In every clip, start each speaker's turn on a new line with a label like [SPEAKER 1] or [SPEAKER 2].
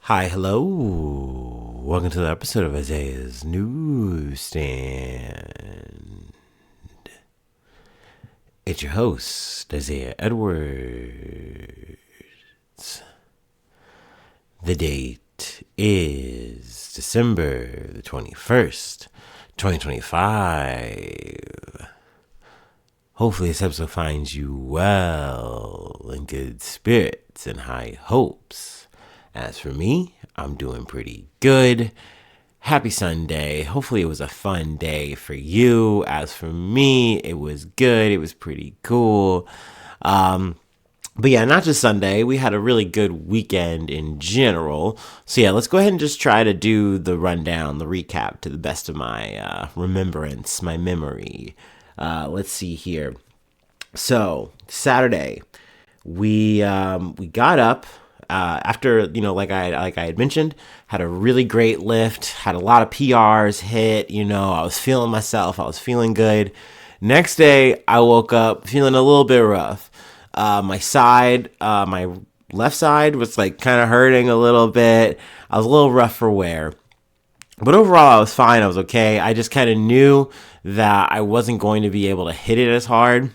[SPEAKER 1] Hi, hello. Welcome to the episode of Isaiah's Newsstand. It's your host, Isaiah Edwards. The date is December the 21st, 2025. Hopefully this episode finds you well, in good spirits and high hopes. As for me, I'm doing pretty good. Happy Sunday. Hopefully it was a fun day for you. As for me, it was good. It was pretty cool. But yeah, not just Sunday. We had a really good weekend in general. So yeah, let's go ahead and just try to do the rundown, the recap to the best of my remembrance, my memory. Let's see here. So Saturday, we got up after like I had mentioned, had a really great lift, had a lot of PRs hit. I was feeling myself. I was feeling good. Next day, I woke up feeling a little bit rough. My left side was like kind of hurting a little bit. I was a little rough for wear. But overall, I was fine. I was okay. I just kind of knew that I wasn't going to be able to hit it as hard,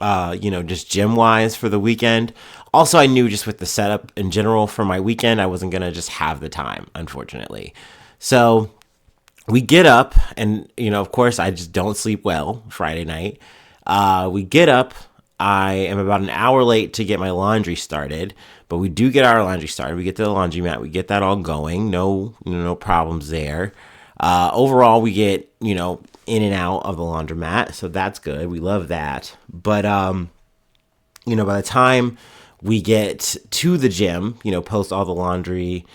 [SPEAKER 1] just gym wise for the weekend. Also, I knew just with the setup in general for my weekend, I wasn't going to just have the time, unfortunately. So we get up and, of course, I just don't sleep well Friday night. We get up. I am about an hour late to get my laundry started, but we do get our laundry started. We get to the laundromat. We get that all going. No problems there. Overall, we get, in and out of the laundromat. So that's good. We love that. But, by the time we get to the gym, post all the laundry,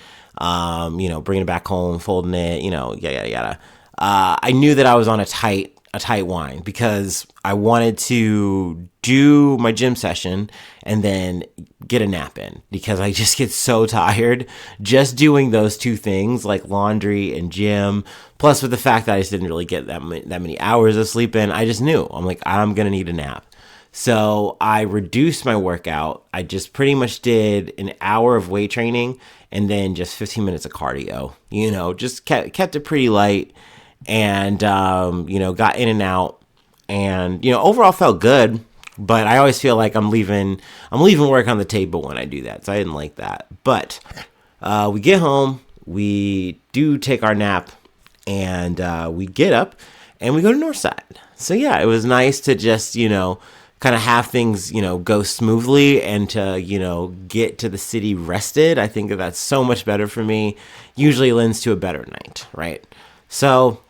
[SPEAKER 1] bringing it back home, folding it, yada, yada, yada. I knew that I was on a tight wine because I wanted to do my gym session and then get a nap in because I just get so tired just doing those two things like laundry and gym. Plus with the fact that I just didn't really get that many hours of sleep in, I just knew I'm going to need a nap. So I reduced my workout. I just pretty much did an hour of weight training and then just 15 minutes of cardio, just kept it pretty light. And, got in and out and, overall felt good, but I always feel like I'm leaving work on the table when I do that. So I didn't like that, but, we get home, we do take our nap and, we get up and we go to Northside. So yeah, it was nice to just, kind of have things, go smoothly and to, get to the city rested. I think that's so much better for me. Usually lends to a better night, right? So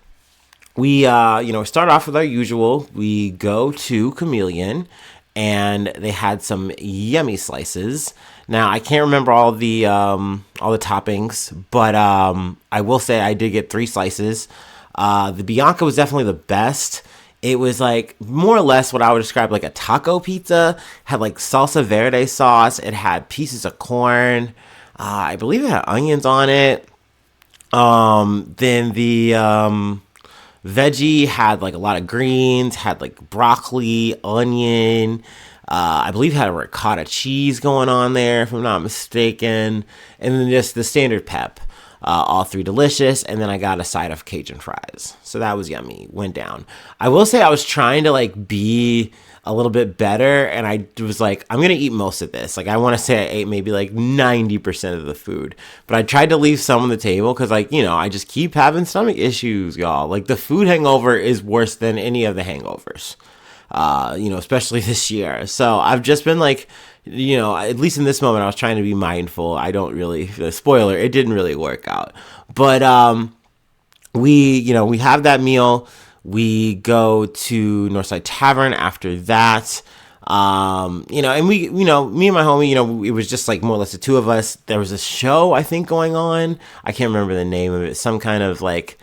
[SPEAKER 1] we, start off with our usual. We go to Chameleon, and they had some yummy slices. Now I can't remember all the toppings, but I will say I did get 3 slices. The Bianca was definitely the best. It was like more or less what I would describe like a taco pizza. Had like salsa verde sauce. It had pieces of corn. I believe it had onions on it. Then the veggie had like a lot of greens, had like broccoli, onion. I believe had a ricotta cheese going on there, if I'm not mistaken. And then just the standard pep. All 3 delicious. And then I got a side of Cajun fries. So that was yummy. Went down. I will say I was trying to like be a little bit better. And I was like, I'm going to eat most of this. Like I want to say I ate maybe like 90% of the food. But I tried to leave some on the table because I just keep having stomach issues, y'all. Like the food hangover is worse than any of the hangovers. Especially this year. So I've just been like, at least in this moment, I was trying to be mindful. I don't really, spoiler, it didn't really work out. But we have that meal. We go to Northside Tavern after that. And we, me and my homie, it was just like more or less the 2 of us. There was a show, I think, going on. I can't remember the name of it. Some kind of like,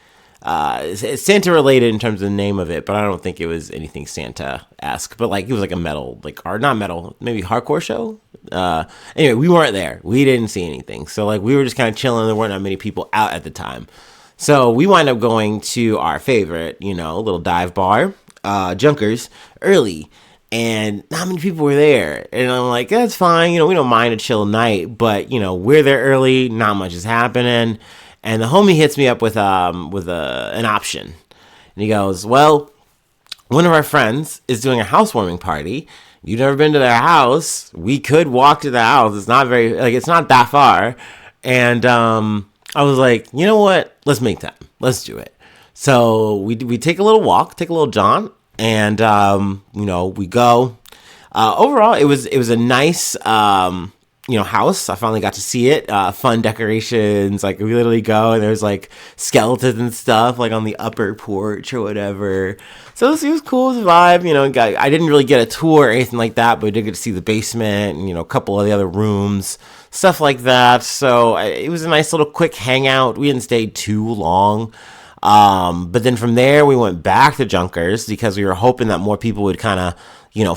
[SPEAKER 1] it's Santa related in terms of the name of it, but I don't think it was anything Santa-esque, but like it was like a metal, like, or not metal, maybe hardcore show. Anyway, we weren't there. We didn't see anything. So like we were just kind of chilling. There weren't that many people out at the time. So we wind up going to our favorite, little dive bar, Junkers, early. and not many people were there. And I'm like, that's fine. We don't mind a chill night, but we're there early. Not much is happening. And the homie hits me up with an option. And he goes, well, one of our friends is doing a housewarming party. You've never been to their house. We could walk to the house. It's not it's not that far. And I was like, you know what? Let's make time. Let's do it. So we take a little walk, take a little jaunt, and we go. Overall, it was a nice house. I finally got to see it. Fun decorations. Like, we literally go and there's like skeletons and stuff like on the upper porch or whatever. So it was cool. It was a vibe. I didn't really get a tour or anything like that, but we did get to see the basement and a couple of the other rooms, stuff like that. So it was a nice little quick hangout. We didn't stay too long. But then from there we went back to Junkers because we were hoping that more people would kind of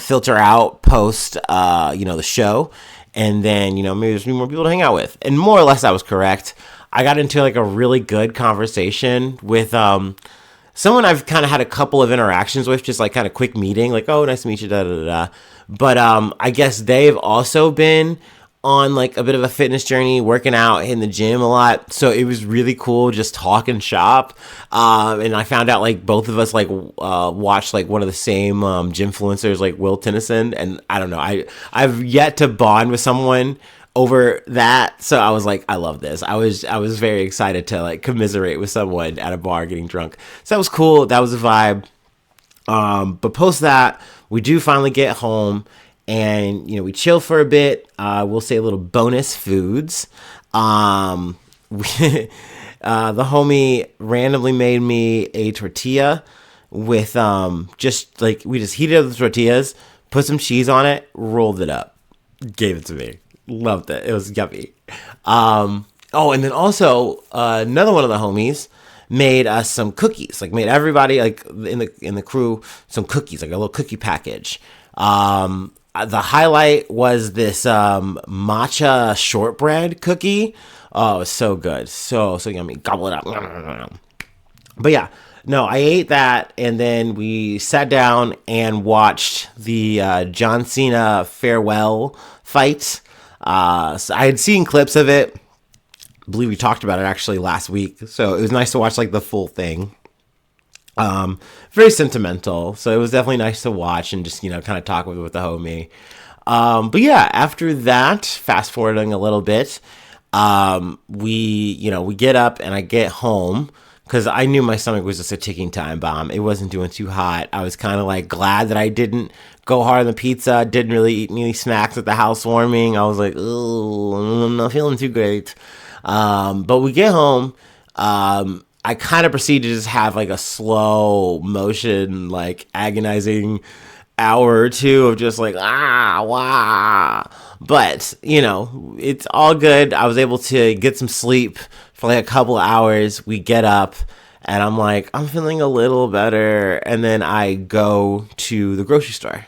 [SPEAKER 1] filter out post the show. And then, maybe there's more people to hang out with. And more or less, I was correct. I got into like a really good conversation with someone I've kind of had a couple of interactions with, just like kind of quick meeting, like, oh, nice to meet you, da da da. But I guess they've also been on like a bit of a fitness journey, working out in the gym a lot. So it was really cool just talking shop. And I found out like both of us like watched like one of the same gym influencers, like Will Tennyson. And I don't know, I've yet to bond with someone over that. So I was like, I love this. I was very excited to like commiserate with someone at a bar getting drunk. So that was cool. That was a vibe. But post that, we do finally get home. And, we chill for a bit. We'll say a little bonus foods. The homie randomly made me a tortilla with just like, we just heated up the tortillas, put some cheese on it, rolled it up, gave it to me. Loved it. It was yummy. And then also another one of the homies made us some cookies. Like, made everybody like in the crew some cookies, like a little cookie package. The highlight was this matcha shortbread cookie. Oh, it was so good. So yummy. Gobble it up. But yeah, no, I ate that, and then we sat down and watched the John Cena farewell fight. So I had seen clips of it. I believe we talked about it actually last week. So it was nice to watch like the full thing. Very sentimental. So it was definitely nice to watch and just, kind of talk with the homie. But yeah, after that, fast forwarding a little bit, we get up and I get home because I knew my stomach was just a ticking time bomb. It wasn't doing too hot. I was kind of like glad that I didn't go hard on the pizza. Didn't really eat any snacks at the housewarming. I was like, oh, I'm not feeling too great. But we get home, I kind of proceed to just have like a slow motion, like agonizing hour or two of just like, wah. But, it's all good. I was able to get some sleep for like a couple of hours. We get up and I'm like, I'm feeling a little better. And then I go to the grocery store.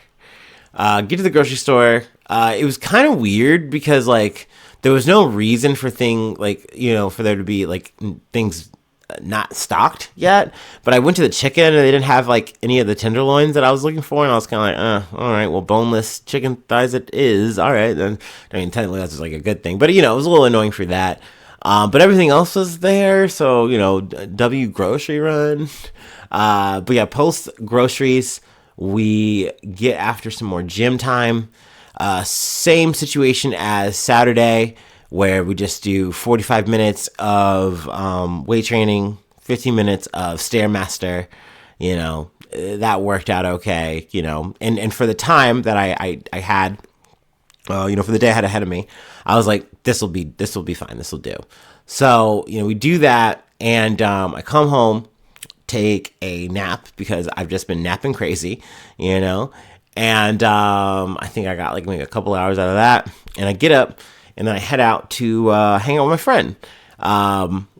[SPEAKER 1] Get to the grocery store. It was kind of weird because like there was no reason for for there to be like things not stocked yet, but I went to the chicken and they didn't have like any of the tenderloins that I was looking for, and I was kind of like, all right, well, boneless chicken thighs it is. All right, then. I mean, technically that's just like a good thing, but it was a little annoying for that. But everything else was there, so W grocery run. But yeah, post groceries, we get after some more gym time. Same situation as Saturday, where we just do 45 minutes of weight training, 15 minutes of Stairmaster. That worked out okay, and for the time that I had, for the day I had ahead of me, I was like, this will be fine, this will do. So, we do that, and I come home, take a nap, because I've just been napping crazy, and I think I got like maybe a couple hours out of that, and I get up, and then I head out to hang out with my friend.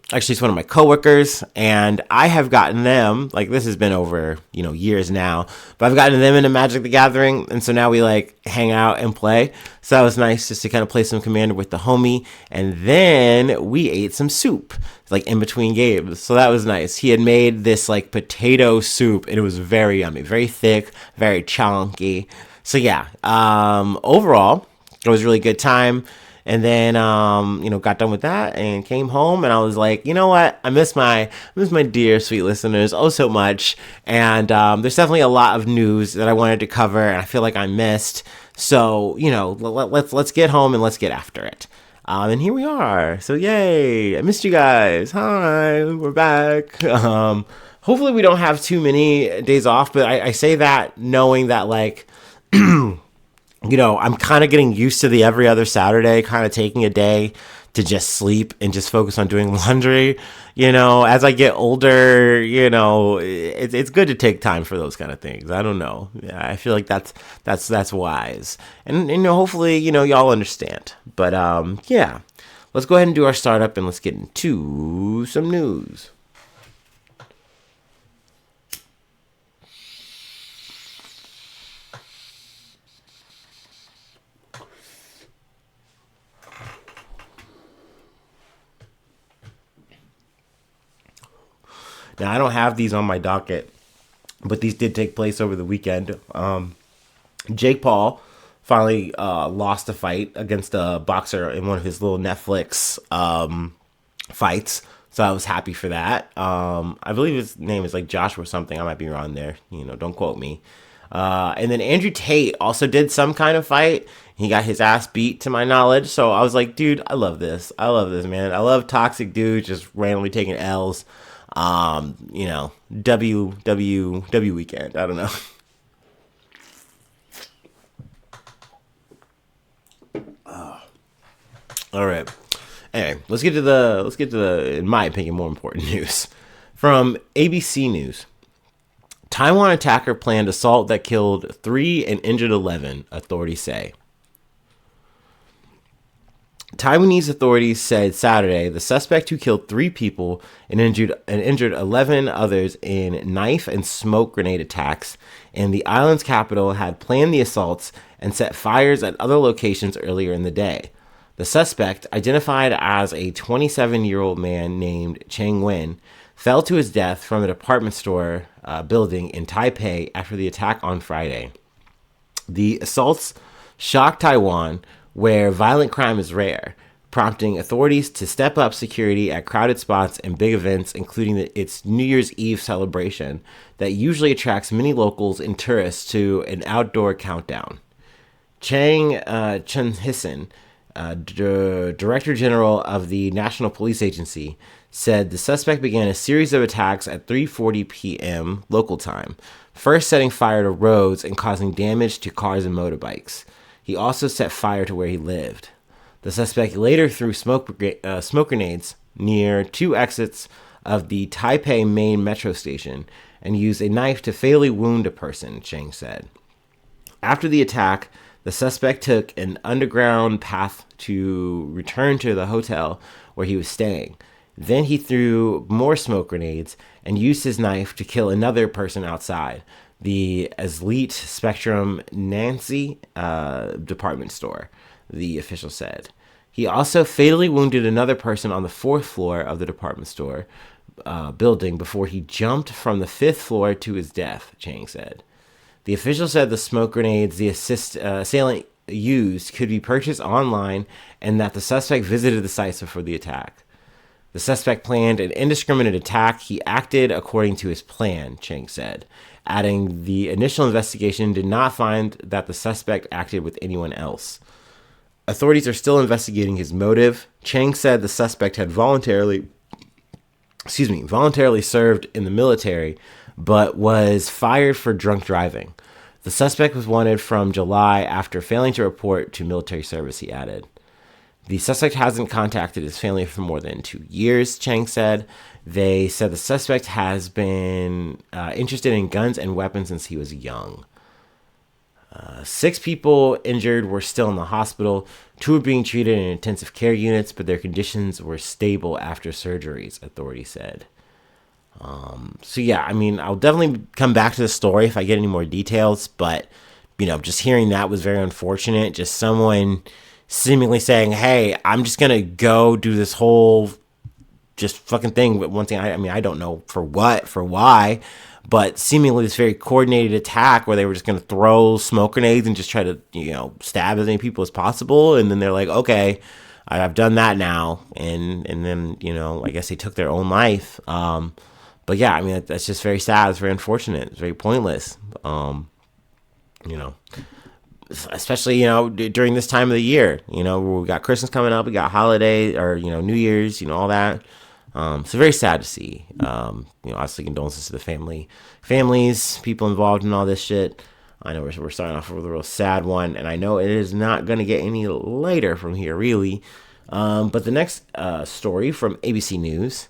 [SPEAKER 1] Actually, it's one of my coworkers, and I have gotten them, like, this has been over, years now, but I've gotten them into Magic the Gathering, and so now we, like, hang out and play. So that was nice just to kind of play some Commander with the homie, and then we ate some soup, like, in between games. So that was nice. He had made this, like, potato soup, and it was very yummy, very thick, very chunky. So yeah, overall, it was a really good time. And then, got done with that and came home, and I was like, you know what? I miss my dear sweet listeners oh so much. And there's definitely a lot of news that I wanted to cover, and I feel like I missed. So let's get home and let's get after it. And here we are. So yay! I missed you guys. Hi, we're back. Hopefully we don't have too many days off, but I say that knowing that like I'm kind of getting used to the every other Saturday, kind of taking a day to just sleep and just focus on doing laundry. As I get older, it's good to take time for those kind of things. I don't know. Yeah, I feel like that's wise. And, hopefully, y'all understand. But, yeah, let's go ahead and do our startup and let's get into some news. Now, I don't have these on my docket, but these did take place over the weekend. Jake Paul finally lost a fight against a boxer in one of his little Netflix fights. So I was happy for that. I believe his name is like Josh or something. I might be wrong there. Don't quote me. And then Andrew Tate also did some kind of fight. He got his ass beat to my knowledge. So I was like, dude, I love this. I love this, man. I love toxic dudes just randomly taking L's. W weekend. I don't know. All right. Anyway, let's get to the, in my opinion, more important news. From ABC News. Taiwan attacker planned assault that killed 3 and injured 11, authorities say. Taiwanese authorities said Saturday the suspect who killed 3 people and injured 11 others in knife and smoke grenade attacks in the island's capital had planned the assaults and set fires at other locations earlier in the day. The suspect, identified as a 27-year-old man named Chang Wen, fell to his death from a department store building in Taipei after the attack on Friday. The assaults shocked Taiwan, where violent crime is rare, prompting authorities to step up security at crowded spots and big events, including its New Year's Eve celebration that usually attracts many locals and tourists to an outdoor countdown. Chang Chun-hison, Director General of the National Police Agency, said the suspect began a series of attacks at 3:40 p.m. local time, first setting fire to roads and causing damage to cars and motorbikes. He also set fire to where he lived. The suspect later threw smoke grenades near 2 exits of the Taipei main metro station and used a knife to fatally wound a person, Chang said. After the attack, the suspect took an underground path to return to the hotel where he was staying. Then he threw more smoke grenades and used his knife to kill another person outside the Elite Spectrum Nancy department store, the official said. He also fatally wounded another person on the 4th floor of the department store building before he jumped from the 5th floor to his death, Chang said. The official said the smoke grenades the assailant used could be purchased online and that the suspect visited the sites before the attack. The suspect planned an indiscriminate attack. He acted according to his plan, Chang said, adding the initial investigation did not find that the suspect acted with anyone else. Authorities are still investigating his motive. Chang said the suspect had voluntarily served in the military, but was fired for drunk driving. The suspect was wanted from July after failing to report to military service, he added. The suspect hasn't contacted his family for more than 2 years, Chang said. They said the suspect has been interested in guns and weapons since he was young. 6 people injured were still in the hospital. 2 were being treated in intensive care units, but their conditions were stable after surgeries, authorities said. So yeah, I mean, I'll definitely come back to the story if I get any more details, but, just hearing that was very unfortunate. Just someone seemingly saying, hey, I'm just going to go do this whole just fucking thing. But one thing, I don't know for why, but seemingly this very coordinated attack where they were just going to throw smoke grenades and just try to, stab as many people as possible. And then they're like, okay, I've done that now. And then, I guess they took their own life. But yeah, I mean, that's just very sad. It's very unfortunate. It's very pointless. Especially, during this time of the year, we got Christmas coming up, we got holiday or, New Year's, all that. So very sad to see. Obviously condolences to the families, people involved in all this shit. I know we're starting off with a real sad one, and I know it is not going to get any lighter from here, really. But the next story from ABC News: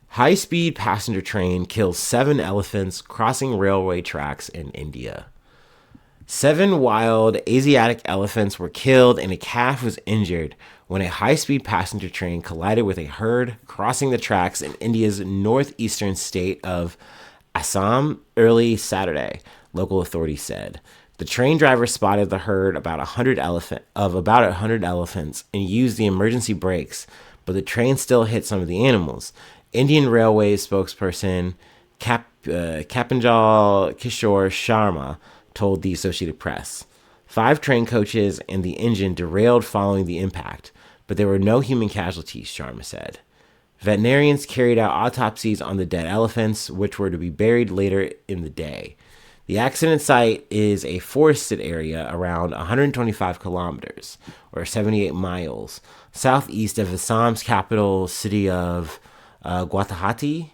[SPEAKER 1] high-speed passenger train kills 7 elephants crossing railway tracks in India. 7 wild Asiatic elephants were killed and a calf was injured when a high-speed passenger train collided with a herd crossing the tracks in India's northeastern state of Assam early Saturday, local authorities said. The train driver spotted the herd of about 100 elephants and used the emergency brakes, but the train still hit some of the animals. Indian Railways spokesperson Kapanjal Kishore Sharma told the Associated Press. 5 train coaches and the engine derailed following the impact, but there were no human casualties, Sharma said. Veterinarians carried out autopsies on the dead elephants, which were to be buried later in the day. The accident site is a forested area around 125 kilometers, or 78 miles, southeast of Assam's capital city of Guwahati.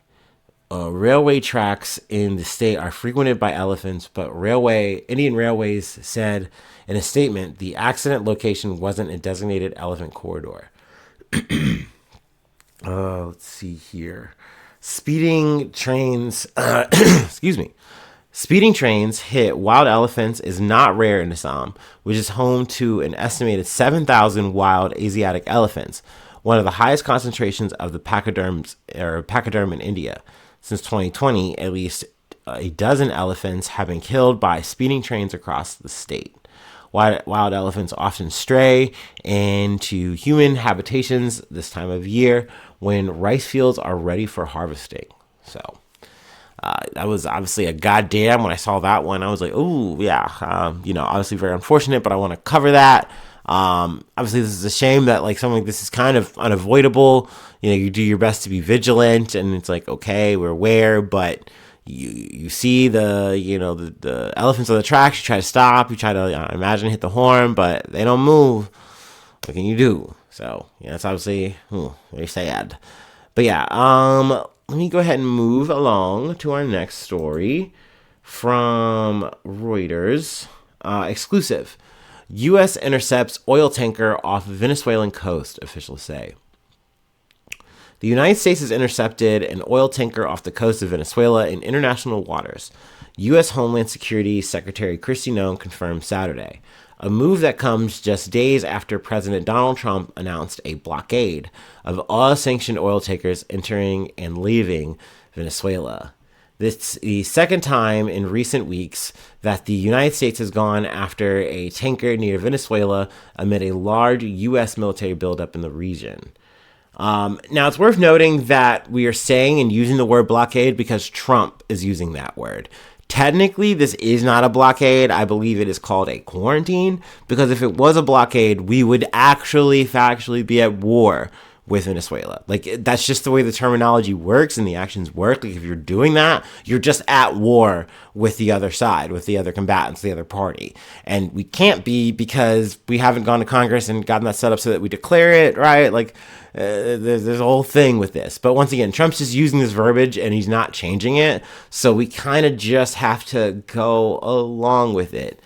[SPEAKER 1] Railway tracks in the state are frequented by elephants, but Indian Railways said in a statement the accident location wasn't a designated elephant corridor. Let's see here. Speeding trains, Speeding trains hit wild elephants is not rare in Assam, which is home to an estimated 7,000 wild Asiatic elephants, one of the highest concentrations of the pachyderm in India. Since 2020, at least a dozen elephants have been killed by speeding trains across the state. Wild elephants often stray into human habitations this time of year when rice fields are ready for harvesting. So that was obviously a goddamn. When I saw that one, I was like, oh, yeah, obviously very unfortunate, but I want to cover that. Obviously, this is a shame that something like this is kind of unavoidable. You do your best to be vigilant, and it's like, okay, we're aware, but you see the elephants on the tracks, you try to stop, you try to imagine hit the horn, but they don't move. What can you do? So it's obviously very sad. But yeah, let me go ahead and move along to our next story from Reuters. Exclusive. U.S. intercepts oil tanker off Venezuelan coast, officials say. The United States has intercepted an oil tanker off the coast of Venezuela in international waters, U.S. Homeland Security Secretary Kristi Noem confirmed Saturday, a move that comes just days after President Donald Trump announced a blockade of all sanctioned oil tankers entering and leaving Venezuela. This is the second time in recent weeks that the United States has gone after a tanker near Venezuela amid a large U.S. military buildup in the region. Now, it's worth noting that we are saying and using the word blockade because Trump is using that word. Technically, this is not a blockade. I believe it is called a quarantine, because if it was a blockade, we would actually factually be at war with Venezuela. That's just the way the terminology works and the actions work. If you're doing that, you're just at war with the other side, with the other combatants, the other party. And we can't be, because we haven't gone to Congress and gotten that set up so that we declare it, right? There's a whole thing with this. But once again, Trump's just using this verbiage and he's not changing it. So we kind of just have to go along with it.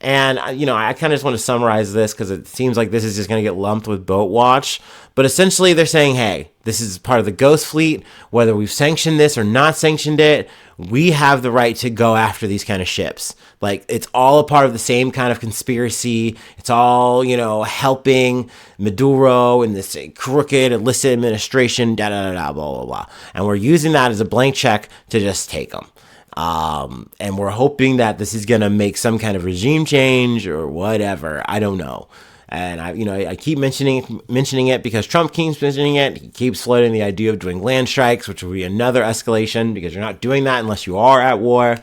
[SPEAKER 1] And, I kind of just want to summarize this because it seems like this is just going to get lumped with boat watch. But essentially, they're saying, hey, this is part of the Ghost Fleet. Whether we've sanctioned this or not sanctioned it, we have the right to go after these kind of ships. It's all a part of the same kind of conspiracy. It's all, helping Maduro and this crooked, illicit administration, blah, blah, blah. And we're using that as a blank check to just take them. And we're hoping that this is going to make some kind of regime change or whatever. I don't know. And I keep mentioning it because Trump keeps mentioning it. He keeps floating the idea of doing land strikes, which will be another escalation because you're not doing that unless you are at war.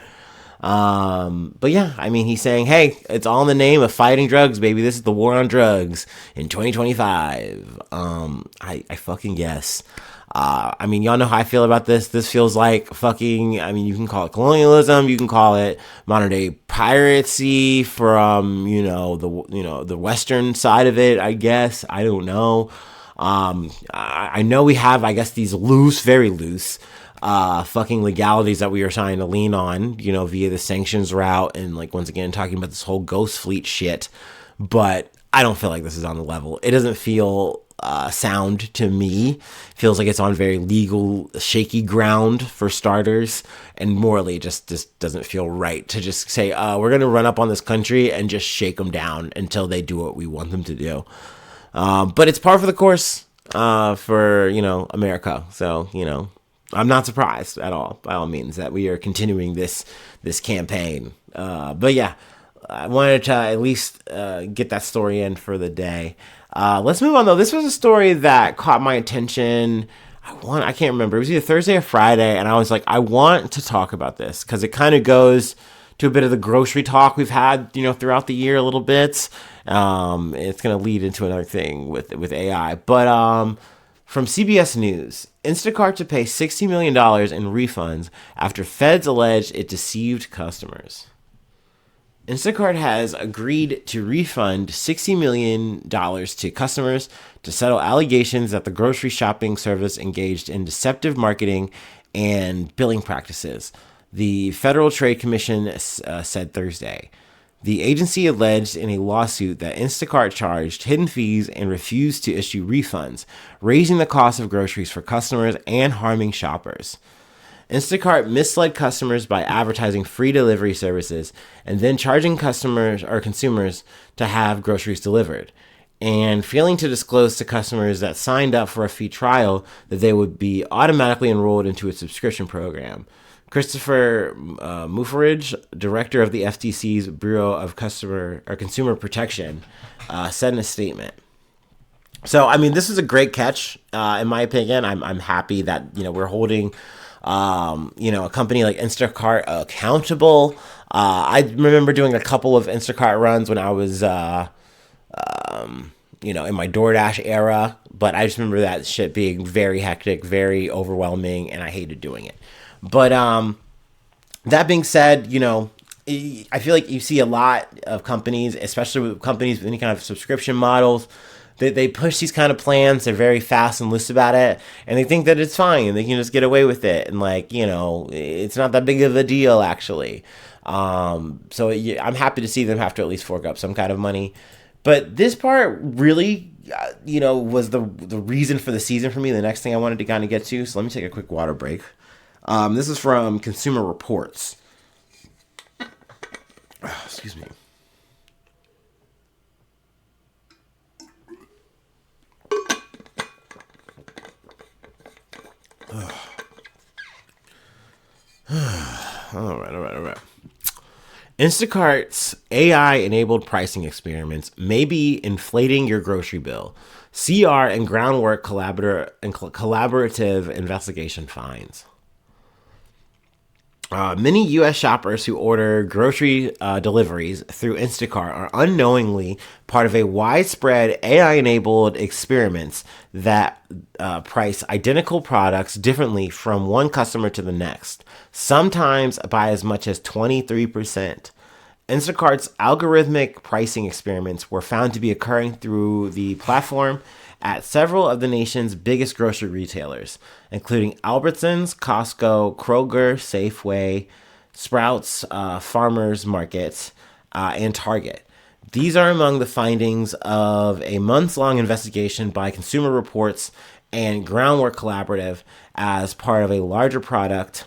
[SPEAKER 1] But yeah, I mean, he's saying, hey, it's all in the name of fighting drugs, baby. This is the war on drugs in 2025. I fucking guess. I mean, y'all know how I feel about this. This feels like fucking, I mean, you can call it colonialism. You can call it modern day piracy from, the Western side of it, I guess. I don't know. I know we have, I guess, these very loose, fucking legalities that we are trying to lean on, via the sanctions route. And like, once again, talking about this whole ghost fleet shit, but I don't feel like this is on the level. It doesn't feel sound to me. Feels like it's on very legal, shaky ground for starters, and morally just doesn't feel right to just say, we're going to run up on this country and just shake them down until they do what we want them to do. But it's par for the course for, America. So, I'm not surprised at all, by all means, that we are continuing this campaign. But yeah, I wanted to at least get that story in for the day. Let's move on, though. This was a story that caught my attention. I can't remember. It was either Thursday or Friday, and I was like, I want to talk about this because it kind of goes to a bit of the grocery talk we've had, throughout the year a little bit. It's going to lead into another thing with AI. But from CBS News, Instacart to pay $60 million in refunds after feds allege it deceived customers. Instacart has agreed to refund $60 million to customers to settle allegations that the grocery shopping service engaged in deceptive marketing and billing practices, the Federal Trade Commission said Thursday. The agency alleged in a lawsuit that Instacart charged hidden fees and refused to issue refunds, raising the cost of groceries for customers and harming shoppers. Instacart misled customers by advertising free delivery services and then charging customers or consumers to have groceries delivered, and failing to disclose to customers that signed up for a free trial that they would be automatically enrolled into a subscription program. Christopher Mufferidge, director of the FTC's Bureau of Consumer Protection, said in a statement. So, I mean, this is a great catch, in my opinion. I'm happy that, we're holding a company like Instacart accountable. I remember doing a couple of Instacart runs when I was, in my DoorDash era, but I just remember that shit being very hectic, very overwhelming, and I hated doing it. But that being said, I feel like you see a lot of companies, especially with companies with any kind of subscription models, they push these kind of plans. They're very fast and loose about it, and they think that it's fine and they can just get away with it. And it's not that big of a deal, actually. So I'm happy to see them have to at least fork up some kind of money. But this part really, was the reason for the season for me. The next thing I wanted to kind of get to. So let me take a quick water break. This is from Consumer Reports. Excuse me. All right. Instacart's AI-enabled pricing experiments may be inflating your grocery bill. CR and Groundwork collaborative investigation finds. Many U.S. shoppers who order grocery deliveries through Instacart are unknowingly part of a widespread AI-enabled experiments that price identical products differently from one customer to the next, sometimes by as much as 23%. Instacart's algorithmic pricing experiments were found to be occurring through the platform at several of the nation's biggest grocery retailers, including Albertsons, Costco, Kroger, Safeway, Sprouts, Farmers Market, and Target. These are among the findings of a months-long investigation by Consumer Reports and Groundwork Collaborative as part of a larger project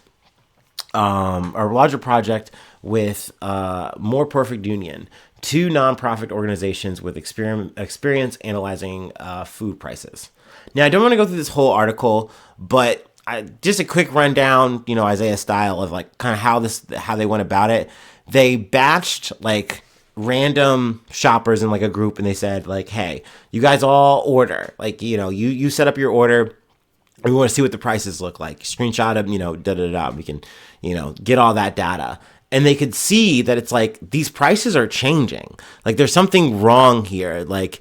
[SPEAKER 1] with More Perfect Union, two nonprofit organizations with experience analyzing food prices. Now, I don't want to go through this whole article, but just a quick rundown, Isaiah style of like kind of how they went about it. They batched like random shoppers in like a group, and they said like, hey, you guys all order, like, you set up your order. We want to see what the prices look like. Screenshot them, da da da. We can, get all that data. And they could see that it's like these prices are changing. Like there's something wrong here. Like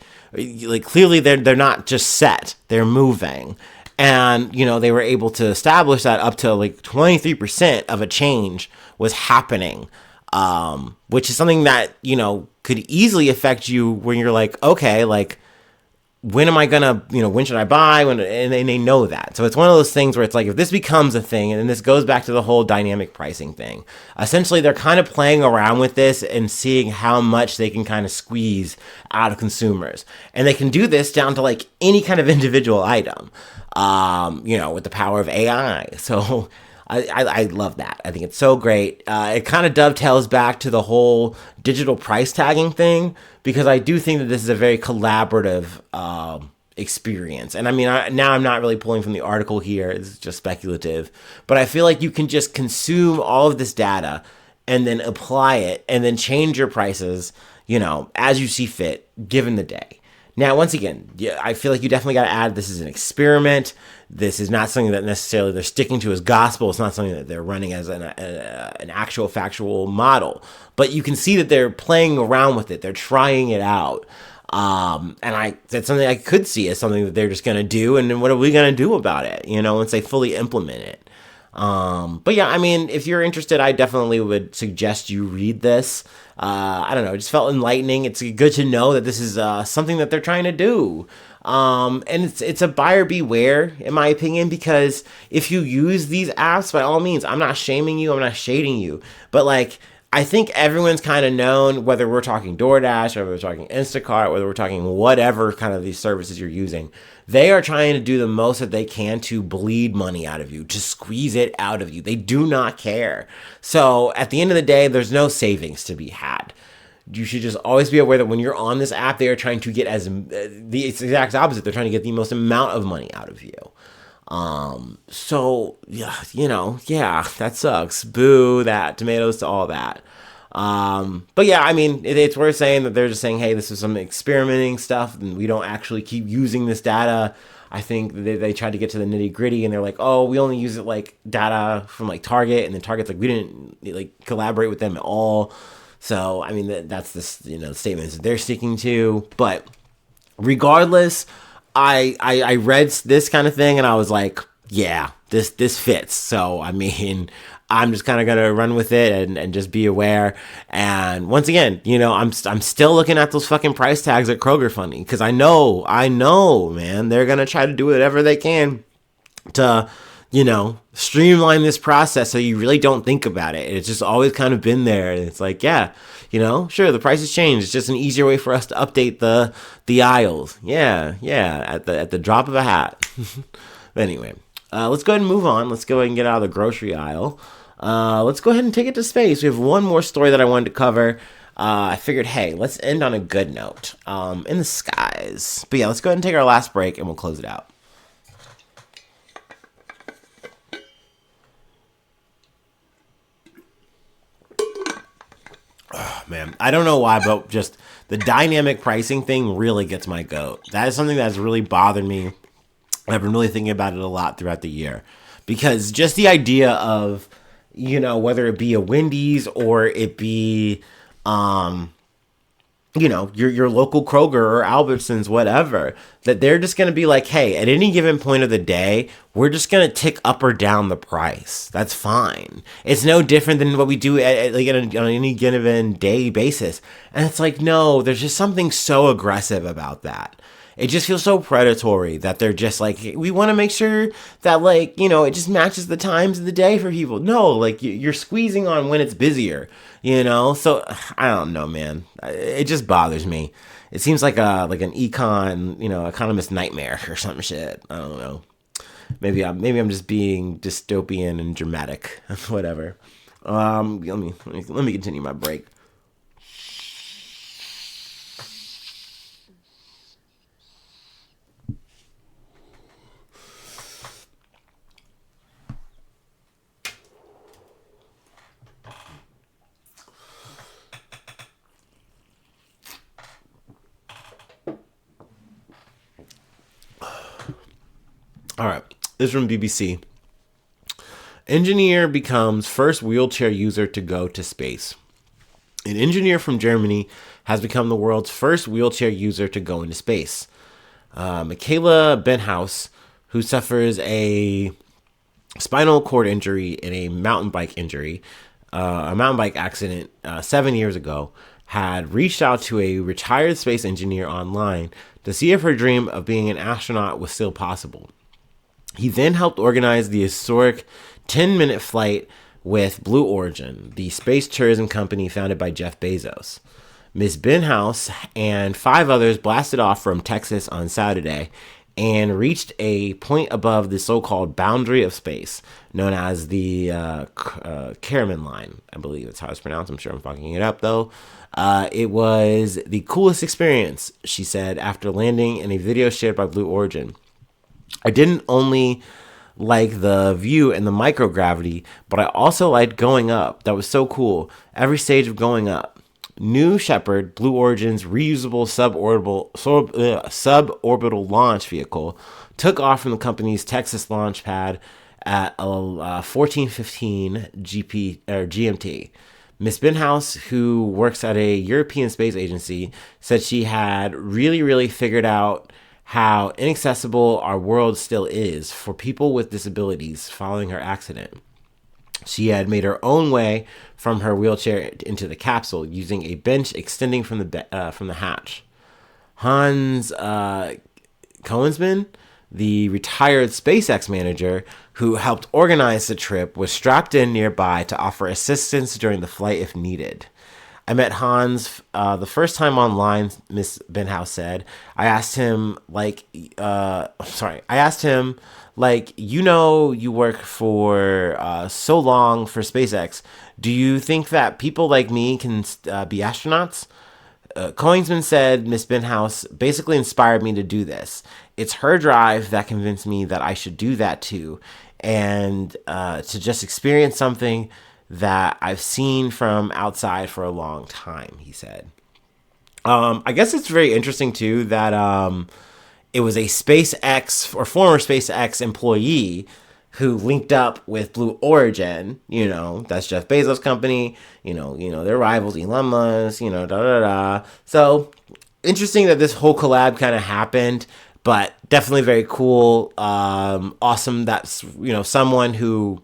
[SPEAKER 1] clearly they're not just set. They're moving. And, they were able to establish that up to like 23% of a change was happening. Which is something that, could easily affect you when you're like, okay, like, when am I gonna, when should I buy? And they know that. So it's one of those things where it's like, if this becomes a thing, and this goes back to the whole dynamic pricing thing, essentially they're kind of playing around with this and seeing how much they can kind of squeeze out of consumers. And they can do this down to like any kind of individual item, with the power of AI. So I love that. I think it's so great. It kind of dovetails back to the whole digital price tagging thing, because I do think that this is a very collaborative experience. And I mean, now I'm not really pulling from the article here. It's just speculative. But I feel like you can just consume all of this data and then apply it and then change your prices, as you see fit, given the day. Now, once again, I feel like you definitely got to add, this is an experiment. This is not something that necessarily they're sticking to as gospel. It's not something that they're running as an actual factual model. But you can see that they're playing around with it. They're trying it out. And that's something I could see as something that they're just going to do. And then what are we going to do about it, once they fully implement it? But yeah, I mean, if you're interested, I definitely would suggest you read this. I don't know, it just felt enlightening. It's good to know that this is something that they're trying to do. And it's a buyer beware, in my opinion, because if you use these apps, by all means, I'm not shaming you, I'm not shading you, but like, I think everyone's kind of known, whether we're talking DoorDash, or whether we're talking Instacart, whether we're talking whatever kind of these services you're using, they are trying to do the most that they can to bleed money out of you, to squeeze it out of you. They do not care. So at the end of the day, there's no savings to be had. You should just always be aware that when you're on this app, they are trying to get the exact opposite. They're trying to get the most amount of money out of you. So yeah, yeah, that sucks. Boo that, tomatoes to all that. But yeah, I mean, it's worth saying that they're just saying, hey, this is some experimenting stuff, and we don't actually keep using this data. I think they tried to get to the nitty gritty, and they're like, oh, we only use it like data from like Target, and then Target's like, we didn't like collaborate with them at all. So I mean, that's the statements that they're sticking to. But regardless, I read this kind of thing and I was like, yeah, this fits. So, I mean, I'm just kind of going to run with it and just be aware. And once again, I'm still looking at those fucking price tags at Kroger Funding, because I know, man, they're going to try to do whatever they can to, streamline this process so you really don't think about it. It's just always kind of been there. And it's like, yeah, sure, the prices change. It's just an easier way for us to update the aisles. Yeah, at the drop of a hat. Anyway, let's go ahead and move on. Let's go ahead and get out of the grocery aisle. Let's go ahead and take it to space. We have one more story that I wanted to cover. I figured, hey, let's end on a good note. In the skies. But yeah, let's go ahead and take our last break and we'll close it out. Oh, man, I don't know why, but just the dynamic pricing thing really gets my goat. That is something that's really bothered me. I've been really thinking about it a lot throughout the year, because just the idea of, whether it be a Wendy's or it be, your local Kroger or Albertsons, whatever, that they're just going to be like, hey, at any given point of the day, we're just going to tick up or down the price. That's fine. It's no different than what we do on any given day basis. And it's like, no, there's just something so aggressive about that. It just feels so predatory that they're just like, we want to make sure that it just matches the times of the day for people. No, like you're squeezing on when it's busier, So I don't know, man. It just bothers me. It seems like an economist nightmare or some shit. I don't know. Maybe I'm just being dystopian and dramatic, whatever. Let me continue my break. All right, this is from BBC. Engineer becomes first wheelchair user to go to space. An engineer from Germany has become the world's first wheelchair user to go into space. Michaela Benthaus, who suffers a spinal cord injury in a mountain bike accident 7 years ago, had reached out to a retired space engineer online to see if her dream of being an astronaut was still possible. He then helped organize the historic 10-minute flight with Blue Origin, the space tourism company founded by Jeff Bezos. Ms. Benthaus and 5 others blasted off from Texas on Saturday and reached a point above the so-called boundary of space, known as the Kármán line. I believe that's how it's pronounced. I'm sure I'm fucking it up, though. It was the coolest experience, she said, after landing in a video shared by Blue Origin. I didn't only like the view and the microgravity, but I also liked going up. That was so cool. Every stage of going up. New Shepard, Blue Origin's reusable suborbital launch vehicle, took off from the company's Texas launch pad at 14:15 GMT. Ms. Benthaus, who works at a European space agency, said she had really figured out how inaccessible our world still is for people with disabilities following her accident. She had made her own way from her wheelchair into the capsule using a bench extending from the hatch. Hans Koensman, the retired SpaceX manager who helped organize the trip, was strapped in nearby to offer assistance during the flight if needed. I met Hans the first time online, Miss Benthaus said. I asked him, you work for so long for SpaceX. Do you think that people like me can be astronauts? Koensman said Miss Benthaus basically inspired me to do this. It's her drive that convinced me that I should do that too, and to just experience something that I've seen from outside for a long time, he said. I guess it's very interesting too that it was a SpaceX or former SpaceX employee who linked up with Blue Origin. That's Jeff Bezos' company. Their rivals, Elon Musk. So interesting that this whole collab kind of happened, but definitely very cool. Awesome. That's someone who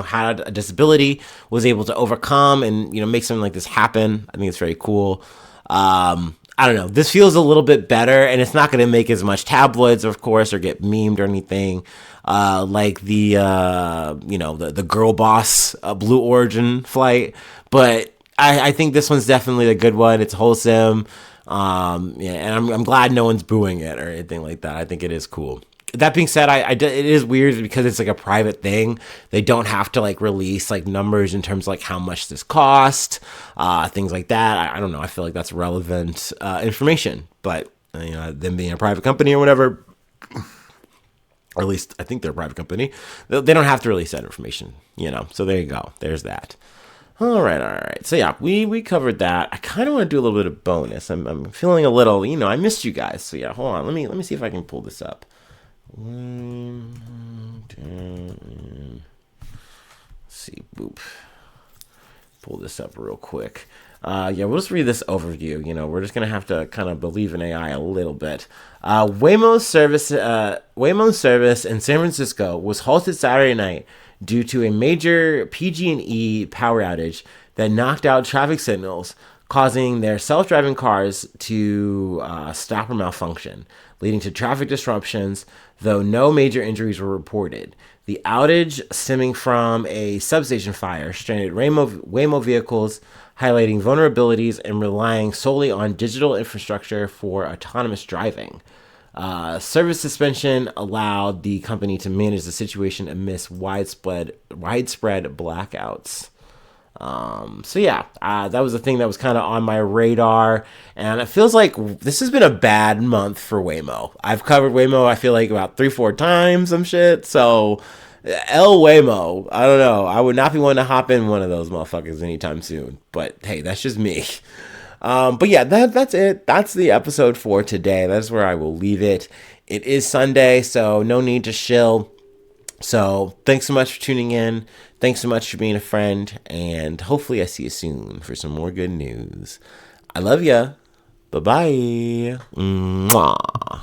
[SPEAKER 1] had a disability was able to overcome and make something like this happen. I think it's very cool. I don't know. This feels a little bit better, and it's not going to make as much tabloids, of course, or get memed or anything like the girl boss Blue Origin flight. But I think this one's definitely a good one. It's wholesome, and I'm glad no one's booing it or anything like that. I think it is cool. That being said, it is weird because it's like a private thing. They don't have to release numbers in terms of how much this cost, things like that. I don't know. I feel like that's relevant information, but them being a private company or whatever, or at least I think they're a private company, they don't have to release that information. So there you go. There's that. All right. So yeah, we covered that. I kind of want to do a little bit of bonus. I'm feeling a little, I missed you guys. So yeah, hold on. Let me see if I can pull this up. Let's see, boop. Pull this up real quick. We'll just read this overview. We're just gonna have to kind of believe in AI a little bit. Waymo's service in San Francisco was halted Saturday night due to a major PG&E power outage that knocked out traffic signals, causing their self-driving cars to stop or malfunction, leading to traffic disruptions, though no major injuries were reported. The outage stemming from a substation fire stranded Waymo vehicles, highlighting vulnerabilities and relying solely on digital infrastructure for autonomous driving. Service suspension allowed the company to manage the situation amidst widespread blackouts. That was the thing that was kind of on my radar, and it feels like this has been a bad month for Waymo. I've covered Waymo, I feel like about 3-4 times, some shit. So, Waymo, I don't know. I would not be wanting to hop in one of those motherfuckers anytime soon. But hey, that's just me. That's it. That's the episode for today. That's where I will leave it. It is Sunday, so no need to shill. So thanks so much for tuning in. Thanks so much for being a friend. And hopefully I see you soon for some more good news. I love ya. Bye-bye. Mwah.